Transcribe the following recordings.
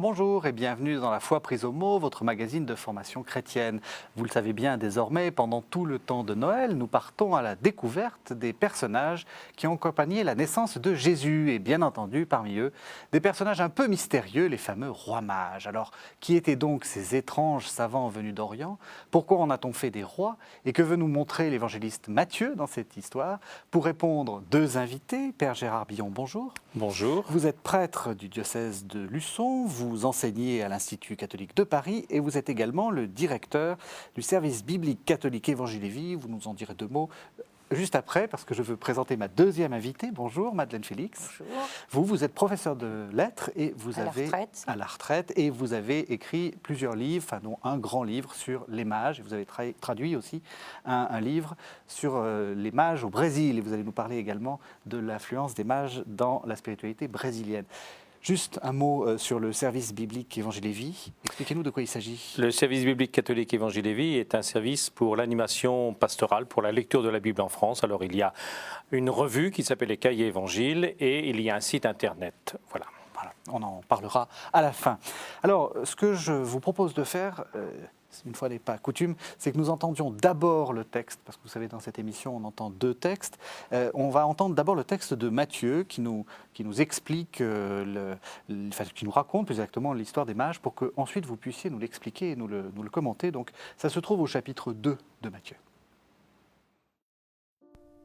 bonjour et bienvenue dans La Foi prise au mot, votre magazine de formation chrétienne. Vous le savez bien désormais, pendant tout le temps de Noël, nous partons à la découverte des personnages qui ont accompagné la naissance de Jésus et bien entendu parmi eux, des personnages un peu mystérieux, les fameux rois mages. Alors, qui étaient donc ces étranges savants venus d'Orient? Pourquoi en a-t-on fait des rois? Et que veut nous montrer l'évangéliste Matthieu dans cette histoire? Pour répondre, deux invités. Père Gérard Billon, bonjour. Bonjour. Vous êtes prêtre du diocèse de Luçon, vous enseignez à l'Institut catholique de Paris et vous êtes également le directeur du service biblique catholique Évangile et Vie. Vous nous en direz deux mots juste après parce que je veux présenter ma deuxième invitée. Bonjour Madeleine Félix. Bonjour. Vous êtes professeur de lettres et vous À la avez retraite. à la retraite et vous avez écrit plusieurs livres, enfin dont un grand livre sur les mages. Et vous avez traduit aussi un livre sur les mages au Brésil. Et vous allez nous parler également de l'influence des mages dans la spiritualité brésilienne. Juste un mot sur le service biblique Évangile et Vie. Expliquez-nous de quoi il s'agit. Le service biblique catholique Évangile et Vie est un service pour l'animation pastorale, pour la lecture de la Bible en France. Alors il y a une revue qui s'appelle les Cahiers Évangiles et il y a un site internet. Voilà. Voilà, on en parlera à la fin. Alors, ce que je vous propose de faire, une fois n'est pas coutume, c'est que nous entendions d'abord le texte, parce que vous savez, dans cette émission, on entend deux textes. On va entendre d'abord le texte de Matthieu, qui nous explique, qui nous raconte plus exactement l'histoire des mages, pour qu'ensuite vous puissiez nous l'expliquer et nous le commenter. Donc, ça se trouve au chapitre 2 de Matthieu.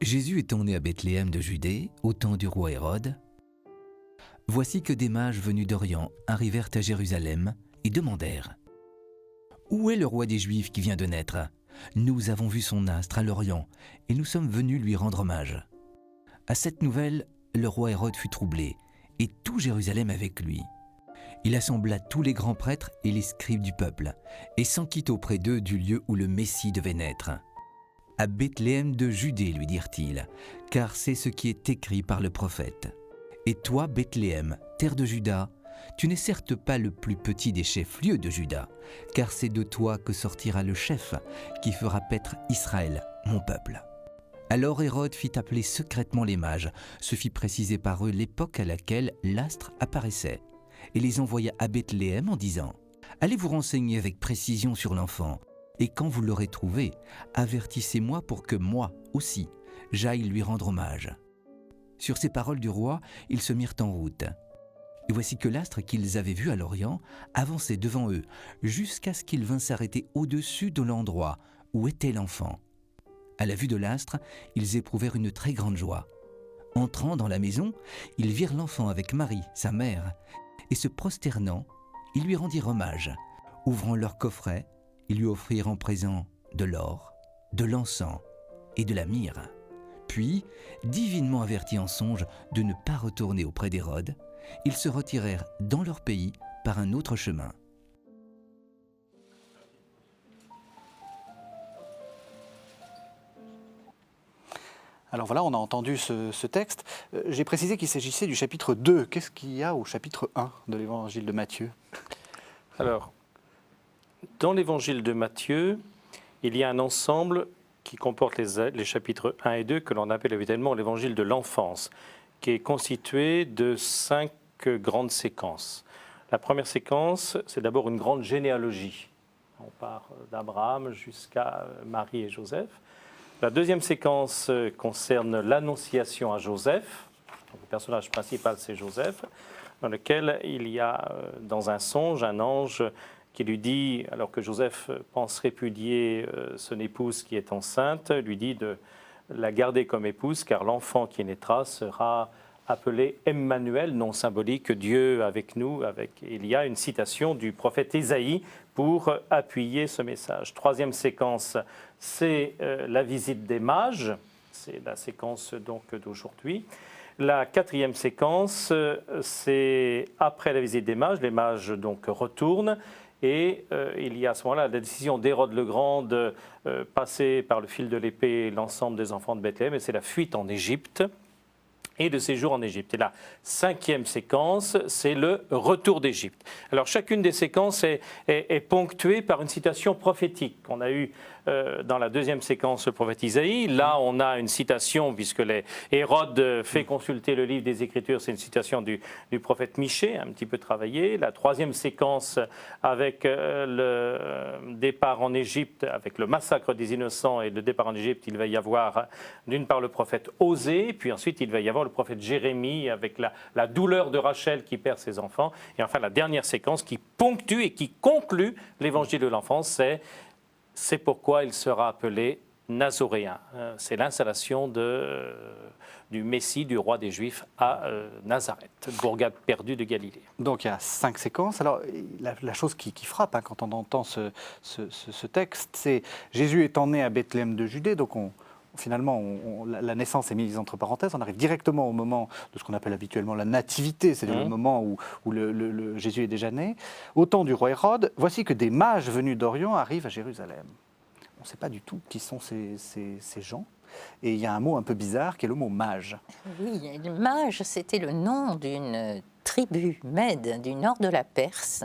Jésus étant né à Bethléem de Judée, au temps du roi Hérode, voici que des mages venus d'Orient arrivèrent à Jérusalem et demandèrent « Où est le roi des Juifs qui vient de naître? Nous avons vu son astre à l'Orient et nous sommes venus lui rendre hommage. » À cette nouvelle, le roi Hérode fut troublé et tout Jérusalem avec lui. Il assembla tous les grands prêtres et les scribes du peuple et s'enquit auprès d'eux du lieu où le Messie devait naître. « À Bethléem de Judée, lui dirent-ils, car c'est ce qui est écrit par le prophète. Et toi, Bethléem, terre de Juda, tu n'es certes pas le plus petit des chefs-lieux de Juda, car c'est de toi que sortira le chef qui fera paître Israël, mon peuple. » Alors Hérode fit appeler secrètement les mages, se fit préciser par eux l'époque à laquelle l'astre apparaissait, et les envoya à Bethléem en disant « Allez vous renseigner avec précision sur l'enfant, et quand vous l'aurez trouvé, avertissez-moi pour que moi aussi j'aille lui rendre hommage. » Sur ces paroles du roi, ils se mirent en route. Et voici que l'astre qu'ils avaient vu à l'Orient avançait devant eux, jusqu'à ce qu'il vint s'arrêter au-dessus de l'endroit où était l'enfant. À la vue de l'astre, ils éprouvèrent une très grande joie. Entrant dans la maison, ils virent l'enfant avec Marie, sa mère, et se prosternant, ils lui rendirent hommage. Ouvrant leur coffret, ils lui offrirent en présent de l'or, de l'encens et de la myrrhe. Puis, divinement avertis en songe de ne pas retourner auprès d'Hérode, ils se retirèrent dans leur pays par un autre chemin. Alors voilà, on a entendu ce texte. J'ai précisé qu'il s'agissait du chapitre 2. Qu'est-ce qu'il y a au chapitre 1 de l'évangile de Matthieu? Alors, dans l'évangile de Matthieu, il y a un ensemble qui comporte les chapitres 1 et 2 que l'on appelle évidemment l'évangile de l'enfance, qui est constitué de 5 grandes séquences. La première séquence, c'est d'abord une grande généalogie. On part d'Abraham jusqu'à Marie et Joseph. La deuxième séquence concerne l'annonciation à Joseph. Donc, le personnage principal, c'est Joseph, dans lequel il y a, dans un songe, un ange qui lui dit, alors que Joseph pense répudier son épouse qui est enceinte, lui dit de la garder comme épouse, car l'enfant qui naîtra sera appelé Emmanuel, nom symbolique, Dieu avec nous. Il y a une citation du prophète Ésaïe pour appuyer ce message. Troisième séquence, c'est la visite des mages, c'est la séquence donc d'aujourd'hui. La quatrième séquence, c'est après la visite des mages, les mages donc retournent. Et il y a à ce moment-là la décision d'Hérode le Grand de passer par le fil de l'épée l'ensemble des enfants de Bethléem, et c'est la fuite en Égypte. et de séjour en Égypte. Et la 5e séquence, c'est le retour d'Égypte. Alors chacune des séquences est ponctuée par une citation prophétique. On a eu dans la 2e séquence le prophète Isaïe. Là, on a une citation, puisque Hérode fait consulter le livre des Écritures, c'est une citation du prophète Michée, un petit peu travaillée. La 3e séquence, avec le départ en Égypte, avec le massacre des innocents et le départ en Égypte, il va y avoir d'une part le prophète Osée, puis ensuite il va y avoir le prophète Jérémie, avec la douleur de Rachel qui perd ses enfants. Et enfin, la dernière séquence qui ponctue et qui conclut l'évangile de l'enfance, c'est pourquoi il sera appelé Nazoréen. C'est l'installation du Messie, du roi des Juifs à Nazareth, bourgade perdue de Galilée. Donc il y a 5 séquences. Alors la chose qui frappe quand on entend ce texte, c'est Jésus étant né à Bethléem de Judée, donc finalement, la naissance est mise entre parenthèses. On arrive directement au moment de ce qu'on appelle habituellement la nativité, c'est-à-dire le moment où le Jésus est déjà né. Au temps du roi Hérode, voici que des mages venus d'Orient arrivent à Jérusalem. On ne sait pas du tout qui sont ces gens. Et il y a un mot un peu bizarre qui est le mot mage. Oui, le mage, c'était le nom d'une tribu mède du nord de la Perse,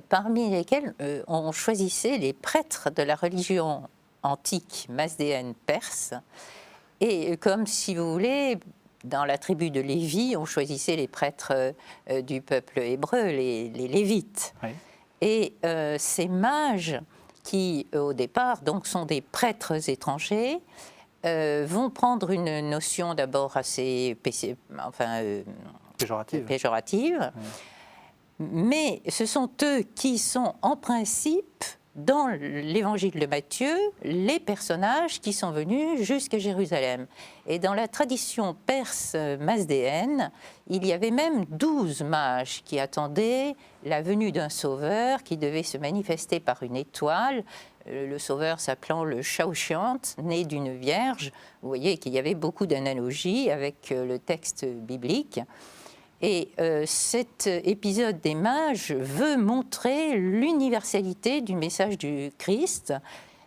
parmi lesquels on choisissait les prêtres de la religion antique mazdéenne perse. Et comme, si vous voulez, dans la tribu de Lévi, on choisissait les prêtres du peuple hébreu, les Lévites. Oui. Et ces mages, qui au départ donc sont des prêtres étrangers, vont prendre une notion d'abord assez péjorative. Oui. Mais ce sont eux qui sont en principe, dans l'évangile de Matthieu, les personnages qui sont venus jusqu'à Jérusalem. Et dans la tradition perse mazdéenne, il y avait même 12 mages qui attendaient la venue d'un sauveur qui devait se manifester par une étoile, le sauveur s'appelant le Shaoshiant, né d'une vierge. Vous voyez qu'il y avait beaucoup d'analogies avec le texte biblique. Et cet épisode des mages veut montrer l'universalité du message du Christ.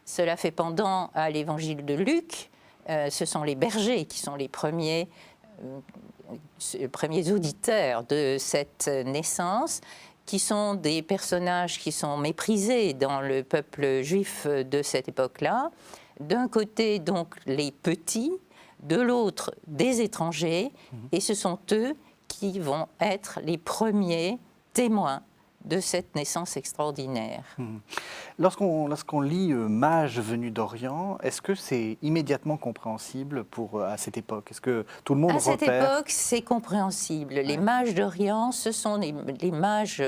Cela fait pendant à l'évangile de Luc. Ce sont les bergers qui sont les premiers auditeurs de cette naissance, qui sont des personnages qui sont méprisés dans le peuple juif de cette époque-là. D'un côté, donc, les petits, de l'autre, des étrangers, et ce sont eux qui vont être les premiers témoins de cette naissance extraordinaire. Lorsqu'on lit Mages venus d'Orient, est-ce que c'est immédiatement compréhensible à cette époque? Est-ce que tout le monde repère? À cette époque, c'est compréhensible. Ouais. Les Mages d'Orient, ce sont les mages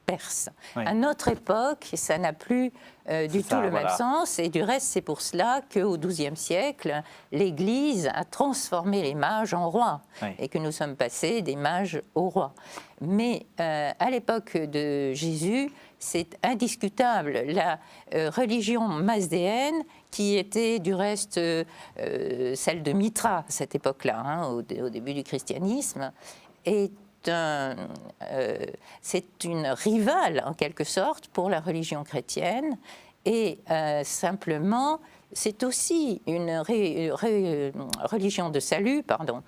perse. Oui. À notre époque, ça n'a plus du tout le même sens. Et du reste, c'est pour cela qu'au XIIe siècle, l'Église a transformé les mages en rois. Oui. Et que nous sommes passés des mages aux rois. Mais à l'époque de Jésus, c'est indiscutable. La religion mazdéenne, qui était du reste celle de Mithra à cette époque-là, au début du christianisme, c'est une rivale, en quelque sorte, pour la religion chrétienne. Et simplement, c'est aussi une religion de salut, pardon.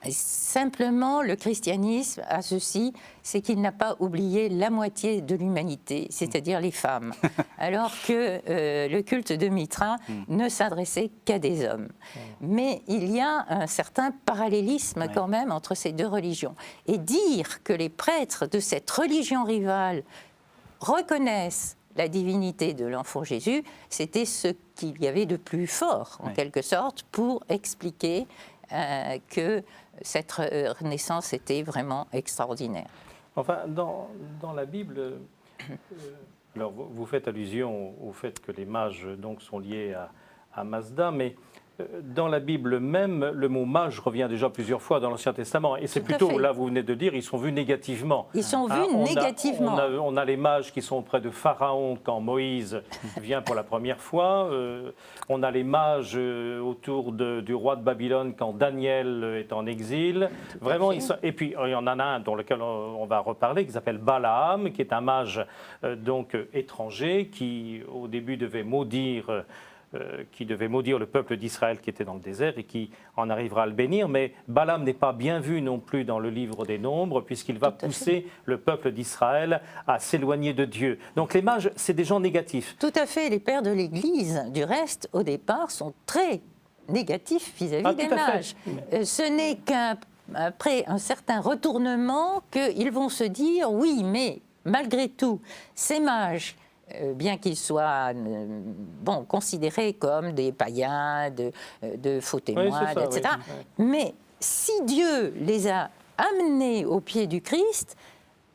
Simplement, le christianisme a ceci, c'est qu'il n'a pas oublié la moitié de l'humanité, c'est-à-dire les femmes, alors que le culte de Mithra ne s'adressait qu'à des hommes. Mais il y a un certain parallélisme quand même entre ces deux religions. Et dire que les prêtres de cette religion rivale reconnaissent la divinité de l'enfant Jésus, c'était ce qu'il y avait de plus fort, en quelque sorte, pour expliquer que cette naissance était vraiment extraordinaire. Enfin, dans la Bible, alors vous faites allusion au fait que les mages donc, sont liés à Mazda, mais dans la Bible même, le mot mage revient déjà plusieurs fois dans l'Ancien Testament. Et c'est plutôt, là vous venez de dire, ils sont vus négativement. Ils sont vus négativement. On a les mages qui sont auprès de Pharaon quand Moïse vient pour la première fois. On a les mages autour du roi de Babylone quand Daniel est en exil. Vraiment, et puis il y en a un dans lequel on va reparler qui s'appelle Balaam, qui est un mage donc étranger qui au début devait maudire qui devait maudire le peuple d'Israël qui était dans le désert et qui en arrivera à le bénir. Mais Balaam n'est pas bien vu non plus dans le livre des Nombres, puisqu'il va pousser le peuple d'Israël à s'éloigner de Dieu. Donc les mages, c'est des gens négatifs. Tout à fait. Les pères de l'Église, du reste, au départ, sont très négatifs vis-à-vis des mages. Ce n'est qu'après un certain retournement qu'ils vont se dire, oui, mais malgré tout, ces mages, bien qu'ils soient considérés comme des païens, de faux témoins, ça, etc. oui. Mais si Dieu les a amenés au pied du Christ,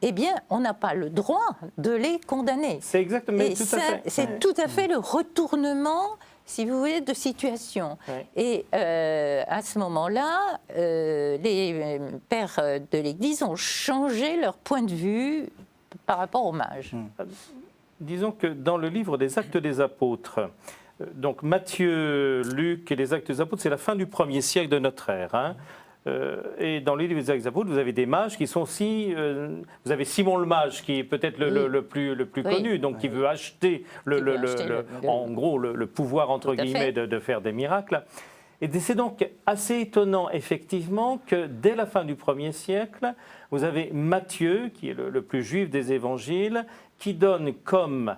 eh bien, on n'a pas le droit de les condamner. C'est exactement Et tout à fait. c'est tout à fait le retournement, si vous voulez, de situation. Ouais. Et à ce moment-là, les pères de l'Église ont changé leur point de vue par rapport aux mages. Disons que dans le livre des Actes des Apôtres, donc Matthieu, Luc et les Actes des Apôtres, c'est la fin du 1er siècle de notre ère. Hein. Et dans le livre des Actes des Apôtres, vous avez des mages qui sont aussi... vous avez Simon le mage, qui est peut-être le plus connu, donc qui veut acheter, en gros, le pouvoir, entre guillemets, de faire des miracles. Et c'est donc assez étonnant, effectivement, que dès la fin du 1er siècle, vous avez Matthieu, qui est le plus juif des évangiles, qui donne comme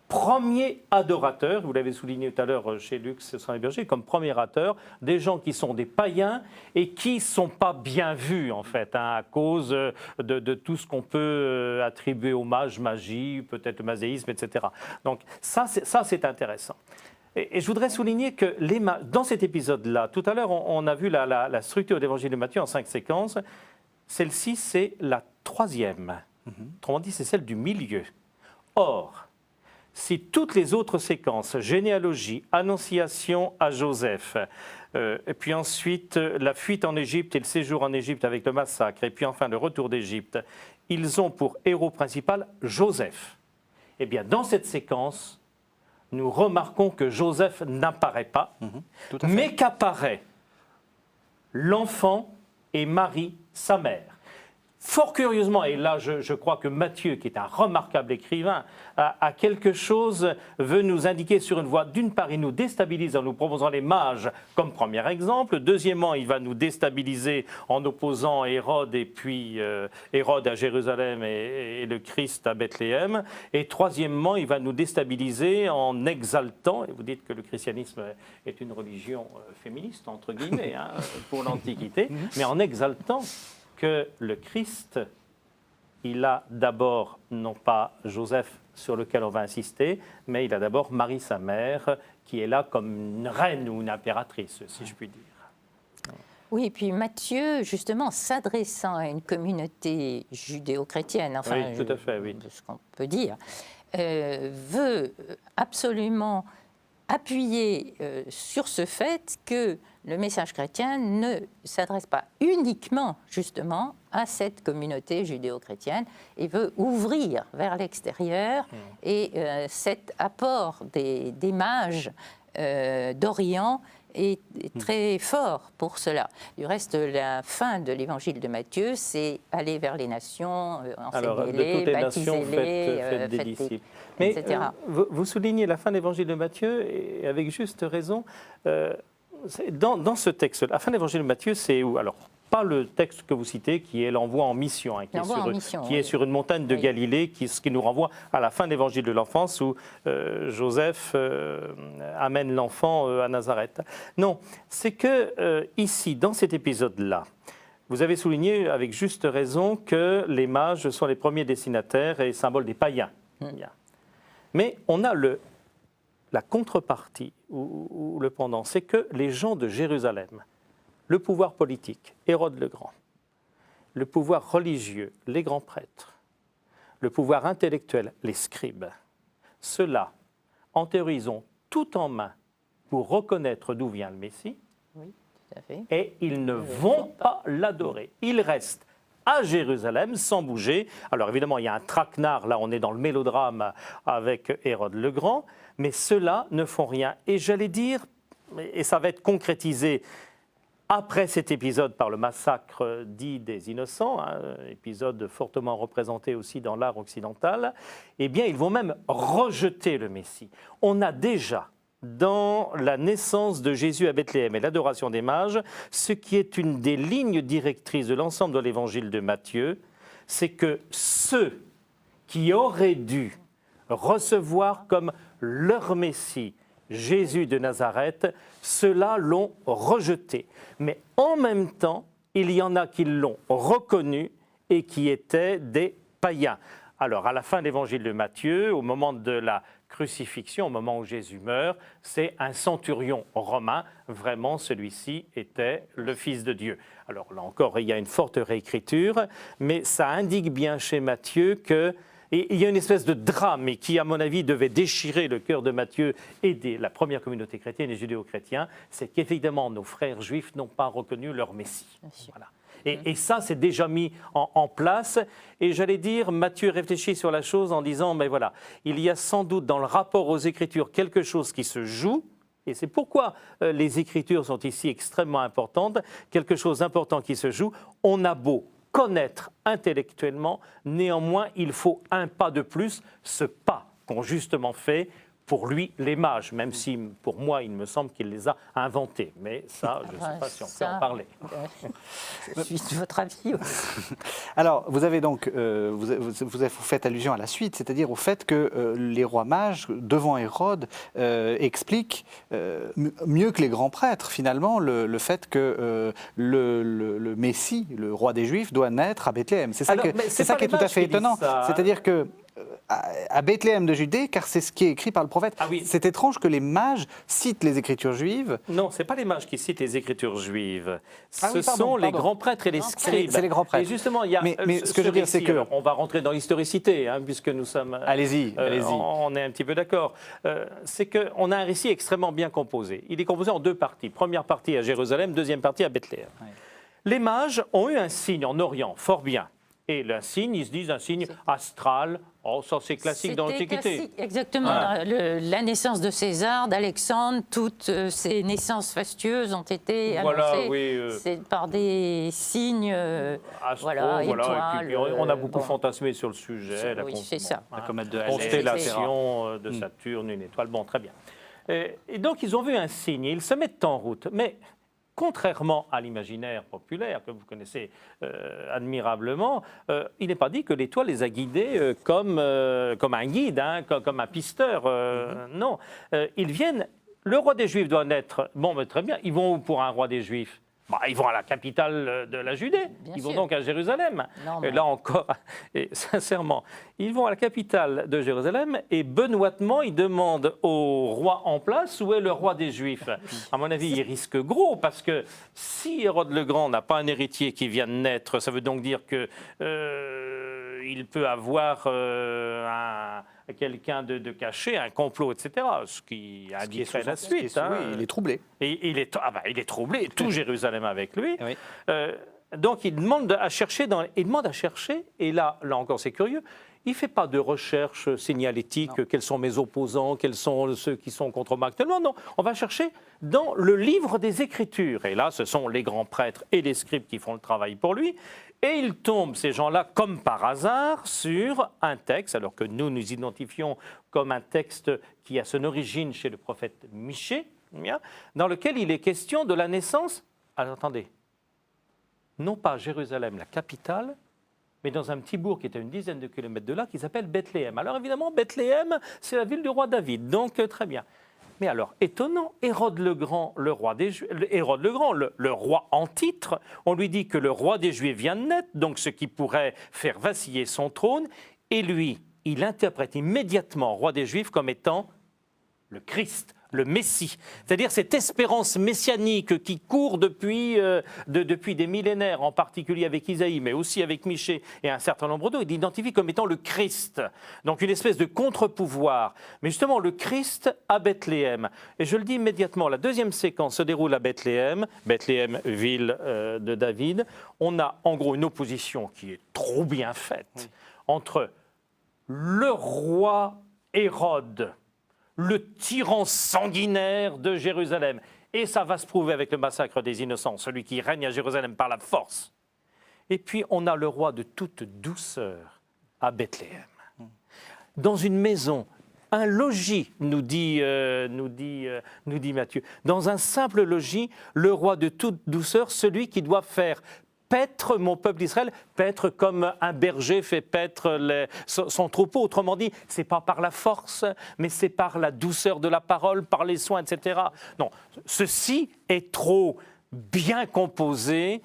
premier adorateur, vous l'avez souligné tout à l'heure chez Luc, ce sont les bergers, comme premier adorateur, des gens qui sont des païens et qui ne sont pas bien vus, en fait, hein, à cause de tout ce qu'on peut attribuer aux mages, magie, peut-être le mazéisme, etc. Donc ça c'est intéressant. Et je voudrais souligner que dans cet épisode-là, tout à l'heure, on a vu la structure de l'évangile de Matthieu en 5 séquences. Celle-ci, c'est la 3e. Autrement dit, c'est celle du milieu. Or, si toutes les autres séquences, généalogie, annonciation à Joseph, et puis ensuite la fuite en Égypte et le séjour en Égypte avec le massacre, et puis enfin le retour d'Égypte, ils ont pour héros principal Joseph. Eh bien, dans cette séquence, nous remarquons que Joseph n'apparaît pas, mais qu'apparaît l'enfant et Marie, sa mère. Fort curieusement, et là je crois que Matthieu, qui est un remarquable écrivain, a quelque chose, veut nous indiquer sur une voie. D'une part, il nous déstabilise en nous proposant les mages comme premier exemple. Deuxièmement, il va nous déstabiliser en opposant Hérode et puis Hérode à Jérusalem et le Christ à Bethléem. Et troisièmement, il va nous déstabiliser en exaltant, et vous dites que le christianisme est une religion féministe, entre guillemets, hein, pour l'Antiquité, mais en exaltant que le Christ, il a d'abord, non pas Joseph sur lequel on va insister, mais il a d'abord Marie, sa mère, qui est là comme une reine ou une impératrice, si je puis dire. Oui, et puis Matthieu, justement, s'adressant à une communauté judéo-chrétienne, enfin, oui, tout à fait, oui. ce qu'on peut dire, veut absolument appuyer sur ce fait que le message chrétien ne s'adresse pas uniquement, justement, à cette communauté judéo-chrétienne et veut ouvrir vers l'extérieur. Et cet apport des mages d'Orient est très fort pour cela. Du reste, la fin de l'évangile de Matthieu, c'est aller vers les nations, enseignez-les, baptisez-les, faites des disciples. Mais etc. Vous soulignez la fin de l'évangile de Matthieu, et avec juste raison. Dans ce texte, la fin de l'évangile de Matthieu, c'est où? Alors, pas le texte que vous citez, qui est l'envoi en mission, hein, qui est sur une montagne de Galilée, ce qui nous renvoie à la fin de l'évangile de l'enfance, où Joseph amène l'enfant à Nazareth. Non, c'est que ici, dans cet épisode-là, vous avez souligné avec juste raison que les mages sont les premiers destinataires et symboles des païens. Mais on a la contrepartie ou le pendant, c'est que les gens de Jérusalem, le pouvoir politique, Hérode le Grand, le pouvoir religieux, les grands prêtres, le pouvoir intellectuel, les scribes, ceux-là, en théorie, ils ont tout en main pour reconnaître d'où vient le Messie, Oui, tout à fait. et ils ne vont pas l'adorer. Ils restent à Jérusalem sans bouger. Alors évidemment, il y a un traquenard, là on est dans le mélodrame avec Hérode le Grand, mais ceux-là ne font rien. Et j'allais dire, et ça va être concrétisé après cet épisode par le massacre dit des innocents, hein, épisode fortement représenté aussi dans l'art occidental, eh bien ils vont même rejeter le Messie. On a déjà dans la naissance de Jésus à Bethléem et l'adoration des mages, ce qui est une des lignes directrices de l'ensemble de l'évangile de Matthieu, c'est que ceux qui auraient dû recevoir comme leur Messie Jésus de Nazareth, ceux-là l'ont rejeté. Mais en même temps, il y en a qui l'ont reconnu et qui étaient des païens. Alors, à la fin de l'évangile de Matthieu, au moment de la crucifixion, au moment où Jésus meurt, c'est un centurion romain. Vraiment, celui-ci était le Fils de Dieu. Alors là encore, il y a une forte réécriture, mais ça indique bien chez Matthieu que et il y a une espèce de drame et qui, à mon avis, devait déchirer le cœur de Matthieu et de la première communauté chrétienne et judéo-chrétienne, c'est qu'évidemment, nos frères juifs n'ont pas reconnu leur Messie. Voilà. Et ça, c'est déjà mis en place. Et j'allais dire, Matthieu réfléchit sur la chose en disant, mais voilà, il y a sans doute dans le rapport aux Écritures quelque chose qui se joue, et c'est pourquoi les Écritures sont ici extrêmement importantes, quelque chose d'important qui se joue. On a beau connaître intellectuellement, néanmoins, il faut un pas de plus, ce pas qu'ont justement fait pour lui les mages, même si pour moi, il me semble qu'il les a inventés. Mais ça, je ne sais pas si on peut en parler. Je suis de votre avis aussi. Alors, vous avez donc, vous faites allusion à la suite, c'est-à-dire au fait que les rois mages, devant Hérode, expliquent mieux que les grands prêtres, finalement, le fait que le Messie, le roi des Juifs, doit naître à Bethléem. C'est ça, ça qui est tout à fait étonnant. C'est-à-dire que à Bethléem de Judée, car c'est ce qui est écrit par le prophète. Ah oui. C'est étrange que les mages citent les Écritures juives. Non, ce n'est pas les mages qui citent les Écritures juives. Ah oui, sont les grands prêtres et les scribes. C'est les grands prêtres. Et justement, il y a mais ce que je veux dire, c'est que... On va rentrer dans l'historicité, puisque nous sommes... Allez-y. On est un petit peu d'accord. C'est qu'on a un récit extrêmement bien composé. Il est composé en deux parties. Première partie à Jérusalem, deuxième partie à Bethléem. Oui. Les mages ont eu un signe en Orient, fort bien. Et le signe, ils se disent un signe astral. Oh, ça c'est classique dans l'Antiquité. Exactement. Voilà. La naissance de César, d'Alexandre, toutes ces naissances fastueuses ont été annoncées par des signes. Astro, voilà, étoiles, et puis on a beaucoup fantasmé sur le sujet. C'est ça. La comète de constellation de Saturne, une étoile. Bon, très bien. Et donc ils ont vu un signe, ils se mettent en route. Mais contrairement à l'imaginaire populaire que vous connaissez admirablement, il n'est pas dit que l'étoile les a guidés comme un guide, comme un pisteur. Non, ils viennent. Le roi des Juifs doit naître. Bon, mais très bien. Ils vont où pour un roi des Juifs ? Ils vont à la capitale de la Judée. Ils vont donc à Jérusalem. Et là encore, et sincèrement, ils vont à la capitale de Jérusalem et benoîtement, ils demandent au roi en place où est le roi des Juifs. À mon avis, ils risquent gros parce que si Hérode le Grand n'a pas un héritier qui vient de naître, ça veut donc dire que il peut avoir quelqu'un de caché, un complot, etc. Ce qui indiquerait la suite. Oui, il est troublé. Et il est troublé, tout Jérusalem avec lui. Oui. Donc il demande à chercher, et là encore c'est curieux, il ne fait pas de recherche signalétique, quels sont mes opposants, quels sont ceux qui sont contre moi actuellement. Non, on va chercher dans le livre des Écritures. Et là, ce sont les grands prêtres et les scribes qui font le travail pour lui. Et ils tombent, ces gens-là, comme par hasard, sur un texte, alors que nous identifions comme un texte qui a son origine chez le prophète Michée, dans lequel il est question de la naissance, alors attendez, non pas Jérusalem, la capitale, mais dans un petit bourg qui est à une dizaine de kilomètres de là, qui s'appelle Bethléem. Alors évidemment, Bethléem, c'est la ville du roi David, donc très bien. Mais alors, étonnant, Hérode le Grand, le roi des Juifs, Hérode le Grand, le roi en titre, on lui dit que le roi des Juifs vient de naître, donc ce qui pourrait faire vaciller son trône, et lui, il interprète immédiatement roi des Juifs comme étant le Christ, le Messie, c'est-à-dire cette espérance messianique qui court depuis des millénaires, en particulier avec Isaïe, mais aussi avec Michée et un certain nombre d'autres, il l'identifie comme étant le Christ. Donc une espèce de contre-pouvoir. Mais justement, le Christ à Bethléem. Et je le dis immédiatement, la deuxième séquence se déroule à Bethléem, ville de David. On a en gros une opposition qui est trop bien faite entre le roi Hérode, le tyran sanguinaire de Jérusalem. Et ça va se prouver avec le massacre des innocents, celui qui règne à Jérusalem par la force. Et puis on a le roi de toute douceur à Bethléem, dans une maison un logis, nous dit Matthieu. Dans un simple logis, le roi de toute douceur, celui qui doit faire paître mon peuple d'Israël, paître comme un berger fait paître son troupeau. Autrement dit, ce n'est pas par la force, mais c'est par la douceur de la parole, par les soins, etc. Non, ceci est trop bien composé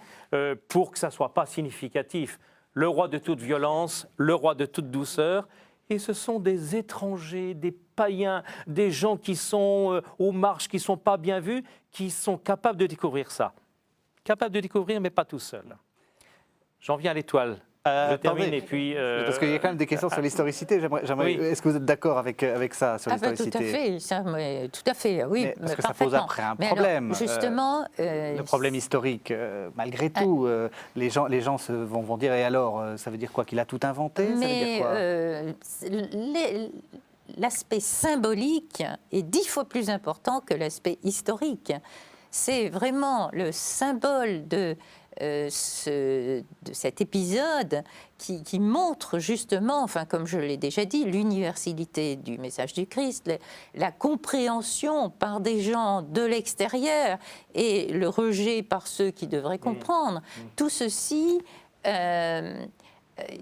pour que ça ne soit pas significatif. Le roi de toute violence, le roi de toute douceur. Et ce sont des étrangers, des païens, des gens qui sont aux marges, qui ne sont pas bien vus, qui sont capables de découvrir ça. Capables de découvrir, mais pas tout seuls. J'en viens à l'étoile. Je termine et puis... Parce qu'il y a quand même des questions sur l'historicité. Oui. Est-ce que vous êtes d'accord avec ça, sur l'historicité? Tout à fait, tout à fait, oui. Mais parce que ça pose après un problème. Alors, justement... le problème historique, malgré tout, les gens vont dire, et alors, ça veut dire quoi? Qu'il a tout inventé? Mais l'aspect symbolique est 10 fois plus important que l'aspect historique. C'est vraiment le symbole de cet épisode qui montre justement, enfin, comme je l'ai déjà dit, l'universalité du message du Christ, la compréhension par des gens de l'extérieur et le rejet par ceux qui devraient comprendre. Tout ceci,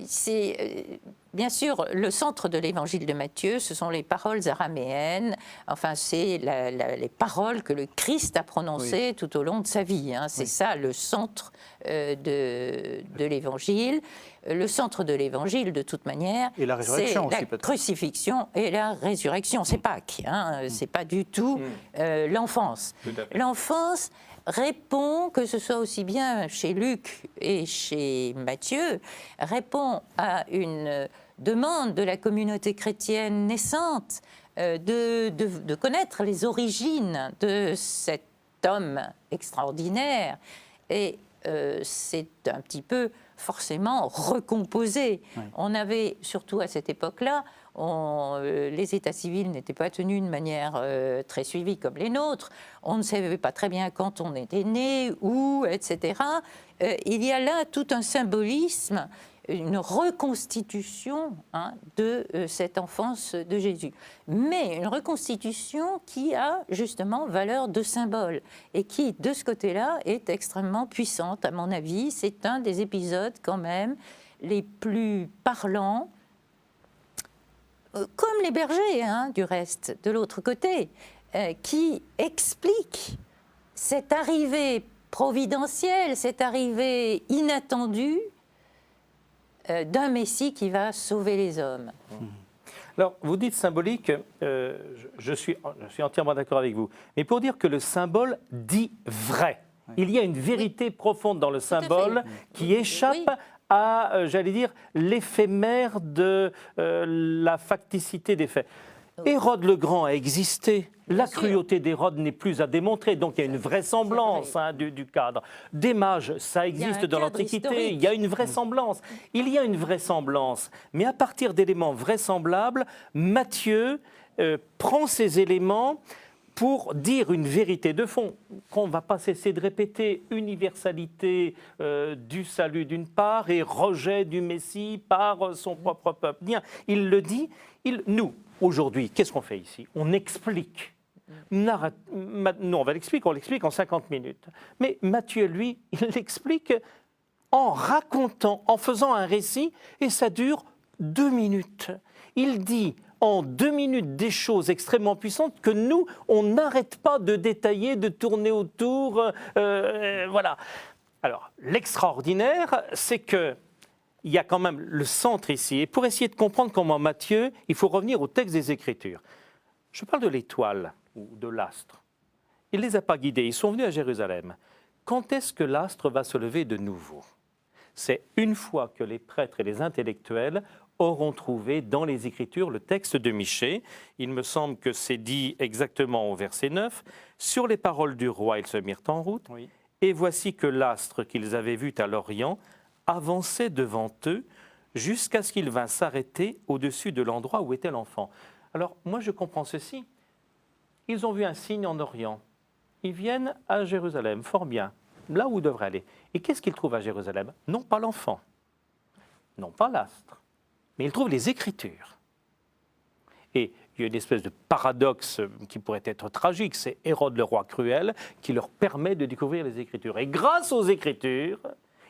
c'est bien sûr le centre de l'évangile de Matthieu, ce sont les paroles araméennes, enfin c'est les paroles que le Christ a prononcées tout au long de sa vie, hein. C'est ça le centre de l'évangile. Le centre de l'évangile, de toute manière, et la résurrection c'est aussi, la crucifixion et la résurrection. C'est Pâques, hein. C'est pas du tout l'enfance. L'enfance répond, que ce soit aussi bien chez Luc et chez Matthieu, répond à une demande de la communauté chrétienne naissante de connaître les origines de cet homme extraordinaire. Et c'est un petit peu forcément recomposé. Oui. On avait, surtout à cette époque-là, les états civils n'étaient pas tenus de manière très suivie comme les nôtres. On ne savait pas très bien quand on était né, où, etc. Il y a là tout un symbolisme, une reconstitution de cette enfance de Jésus. Mais une reconstitution qui a justement valeur de symbole et qui, de ce côté-là, est extrêmement puissante. À mon avis, c'est un des épisodes quand même les plus parlants, comme les bergers, du reste, de l'autre côté, qui explique cette arrivée providentielle, cette arrivée inattendue d'un Messie qui va sauver les hommes. Alors, vous dites symbolique, je suis entièrement d'accord avec vous, mais pour dire que le symbole dit vrai. Oui. Il y a une vérité profonde dans le symbole qui échappe à, j'allais dire, l'éphémère de la facticité des faits. Hérode le Grand a existé. La cruauté d'Hérode n'est plus à démontrer, donc il y a une vraisemblance du cadre. Des mages, ça existe dans l'Antiquité, il y a une vraisemblance. Il y a une vraisemblance, mais à partir d'éléments vraisemblables, Matthieu prend ces éléments pour dire une vérité de fond, qu'on ne va pas cesser de répéter, universalité du salut d'une part et rejet du Messie par son propre peuple. Bien, il le dit, nous, aujourd'hui, qu'est-ce qu'on fait ici? On explique. Nous, on l'explique en 50 minutes. Mais Matthieu, lui, il l'explique en racontant, en faisant un récit, et ça dure 2 minutes. Il dit en 2 minutes des choses extrêmement puissantes que nous, on n'arrête pas de détailler, de tourner autour. Voilà. Alors, l'extraordinaire, c'est que il y a quand même le centre ici. Et pour essayer de comprendre comment Matthieu, il faut revenir au texte des Écritures. Je parle de l'étoile ou de l'astre. Il ne les a pas guidés, ils sont venus à Jérusalem. Quand est-ce que l'astre va se lever de nouveau? C'est une fois que les prêtres et les intellectuels auront trouvé dans les Écritures le texte de Michée. Il me semble que c'est dit exactement au verset 9. « Sur les paroles du roi, ils se mirent en route, et voici que l'astre qu'ils avaient vu à l'Orient avançait devant eux jusqu'à ce qu'il vint s'arrêter au-dessus de l'endroit où était l'enfant. » Alors, moi, je comprends ceci. Ils ont vu un signe en Orient. Ils viennent à Jérusalem, fort bien, là où ils devraient aller. Et qu'est-ce qu'ils trouvent à Jérusalem? Non pas l'enfant, non pas l'astre, mais ils trouvent les Écritures. Et il y a une espèce de paradoxe qui pourrait être tragique. C'est Hérode le roi cruel qui leur permet de découvrir les Écritures. Et grâce aux Écritures,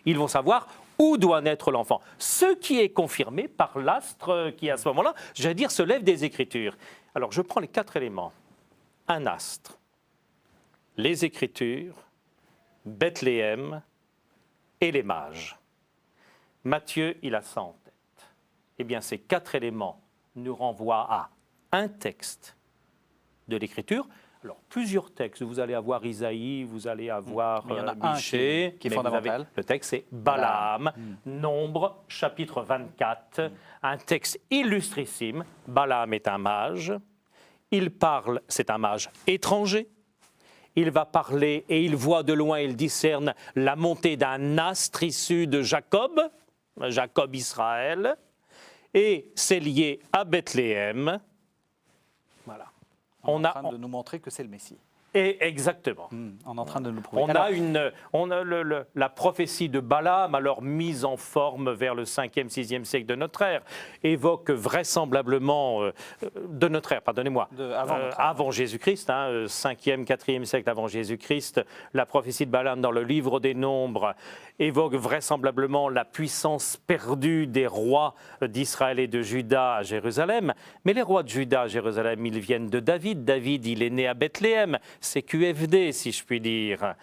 ils vont savoir où doit naître l'enfant. Ce qui est confirmé par l'astre qui, à ce moment-là, j'allais dire, se lève des Écritures. Alors, je prends les 4 éléments. Un astre, les Écritures, Bethléem et les mages. Matthieu, il a ça en tête. Eh bien, ces 4 éléments nous renvoient à un texte de l'Écriture. Alors, plusieurs textes. Vous allez avoir Isaïe, vous allez avoir Mais il y en a Michée. un qui est mais vous fondamental. avez le texte, c'est Balaam, Nombre, chapitre 24. Un texte illustrissime. Balaam est un mage. Il parle, c'est un mage étranger. Il va parler et il voit de loin, il discerne la montée d'un astre issu de Jacob, Jacob Israël, et c'est lié à Bethléem. Voilà. On est en train de nous montrer que c'est le Messie. Et exactement. On est en train de nous prouver. On a la prophétie de Balaam, alors mise en forme vers le 5e, 6e siècle de notre ère, évoque vraisemblablement, de notre ère, pardonnez-moi, avant Jésus-Christ, 5e, 4e siècle avant Jésus-Christ, la prophétie de Balaam dans le livre des Nombres évoque vraisemblablement la puissance perdue des rois d'Israël et de Juda à Jérusalem. Mais les rois de Juda à Jérusalem, ils viennent de David. David, il est né à Bethléem. C'est QFD, si je puis dire.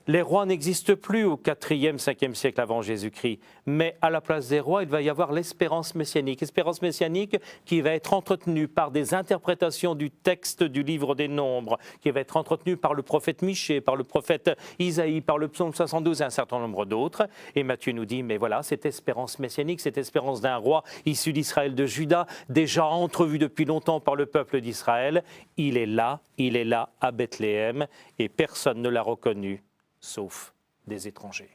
Les rois n'existent plus au 4e, 5e siècle avant Jésus-Christ, mais à la place des rois, il va y avoir l'espérance messianique qui va être entretenue par des interprétations du texte du livre des Nombres, qui va être entretenue par le prophète Michée, par le prophète Isaïe, par le psaume 72 et un certain nombre d'autres. Et Matthieu nous dit, mais voilà, cette espérance messianique, cette espérance d'un roi issu d'Israël, de Juda, déjà entrevu depuis longtemps par le peuple d'Israël, il est là à Bethléem, et personne ne l'a reconnu, sauf des étrangers.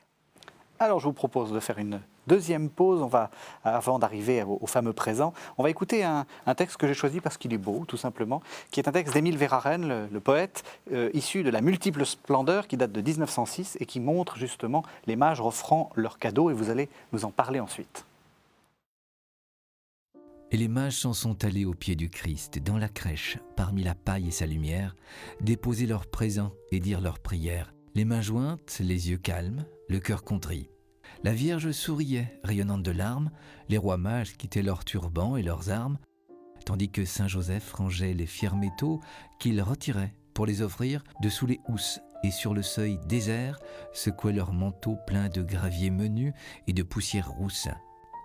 Alors je vous propose de faire une deuxième pause. On va, avant d'arriver au fameux présent, on va écouter un texte que j'ai choisi parce qu'il est beau, tout simplement, qui est un texte d'Émile Verhaeren, le poète, issu de La multiple splendeur, qui date de 1906 et qui montre justement les mages offrant leurs cadeaux, et vous allez nous en parler ensuite. Et les mages s'en sont allés au pied du Christ, dans la crèche, parmi la paille et sa lumière, déposer leurs présents et dire leurs prières. Les mains jointes, les yeux calmes, le cœur contrit. La Vierge souriait, rayonnante de larmes, les rois mages quittaient leurs turbans et leurs armes, tandis que Saint Joseph rangeait les fiers métaux qu'il retirait pour les offrir dessous les housses, et sur le seuil désert secouaient leurs manteaux pleins de gravier menu et de poussière rousse.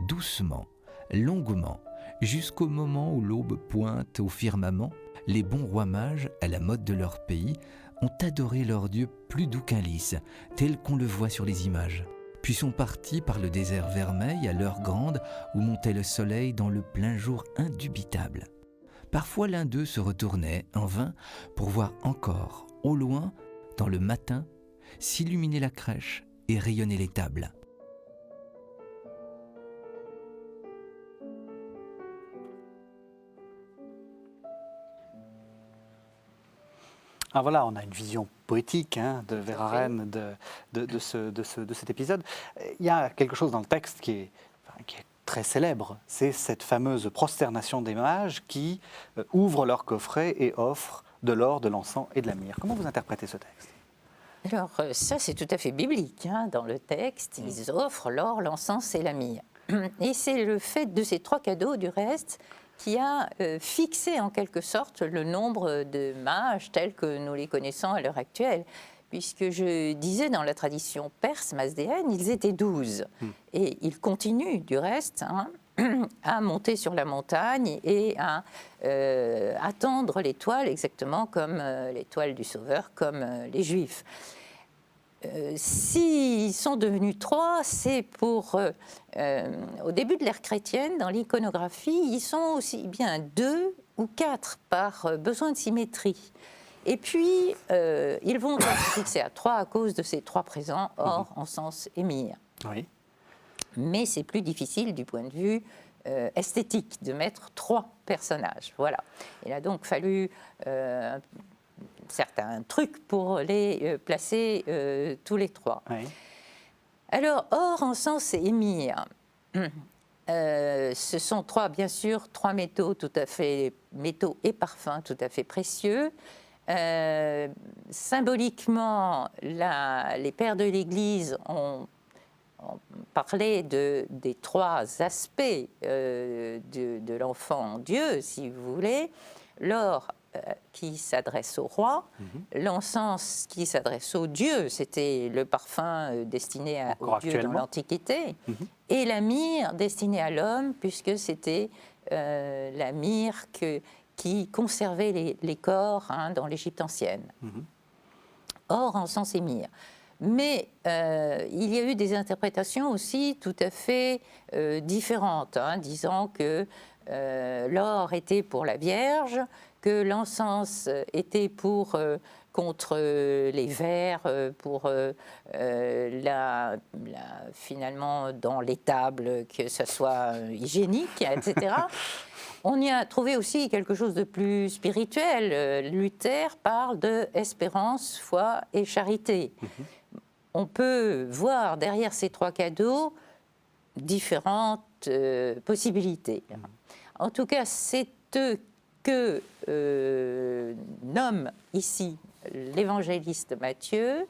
Doucement, longuement, jusqu'au moment où l'aube pointe au firmament, les bons rois mages, à la mode de leur pays, ont adoré leur Dieu plus doux qu'un lys, tel qu'on le voit sur les images. Puis sont partis par le désert vermeil à l'heure grande où montait le soleil dans le plein jour indubitable. Parfois l'un d'eux se retournait en vain pour voir encore, au loin, dans le matin, s'illuminer la crèche et rayonner les tables. Ah voilà, on a une vision poétique de Verhaeren de cet épisode. Il y a quelque chose dans le texte qui est très célèbre, c'est cette fameuse prosternation des mages qui ouvrent leur coffret et offrent de l'or, de l'encens et de la myrrhe. Comment vous interprétez ce texte ? Alors ça, c'est tout à fait biblique. Dans le texte, ils offrent l'or, l'encens et la myrrhe. Et c'est le fait de ces 3 cadeaux, du reste, qui a fixé en quelque sorte le nombre de mages tels que nous les connaissons à l'heure actuelle. Puisque je disais, dans la tradition perse mazdéenne, ils étaient 12. Et ils continuent, du reste, à monter sur la montagne et à attendre l'étoile, exactement comme l'étoile du Sauveur, comme les Juifs. S'ils sont devenus 3, c'est pour, au début de l'ère chrétienne, dans l'iconographie, ils sont aussi bien 2 ou 4 par besoin de symétrie. Et puis, ils vont se fixer à 3 à cause de ces 3 présents, or, encens et myrrhe. Oui. Mais c'est plus difficile du point de vue esthétique de mettre 3 personnages. Voilà. Il a donc fallu certains trucs pour les placer tous les 3. Oui. Alors, or, encens et myrrhe. Ce sont bien sûr, trois métaux métaux et parfums tout à fait précieux. Symboliquement, les pères de l'Église ont parlé des trois aspects de l'enfant en Dieu, si vous voulez. L'or qui s'adresse au roi, l'encens qui s'adresse aux dieux, c'était le parfum destiné aux dieux dans l'Antiquité, et la myrrhe destinée à l'homme, puisque c'était la myrrhe qui conservait les corps dans l'Égypte ancienne. Or, encens et myrrhe. Mais il y a eu des interprétations aussi tout à fait différentes, disant que l'or était pour la Vierge, que l'encens était contre les vers, pour finalement dans l'étable, que ce soit hygiénique, etc. On y a trouvé aussi quelque chose de plus spirituel. Luther parle de espérance, foi et charité. On peut voir derrière ces trois cadeaux différentes possibilités. En tout cas, c'est eux que nomme ici l'évangéliste Matthieu,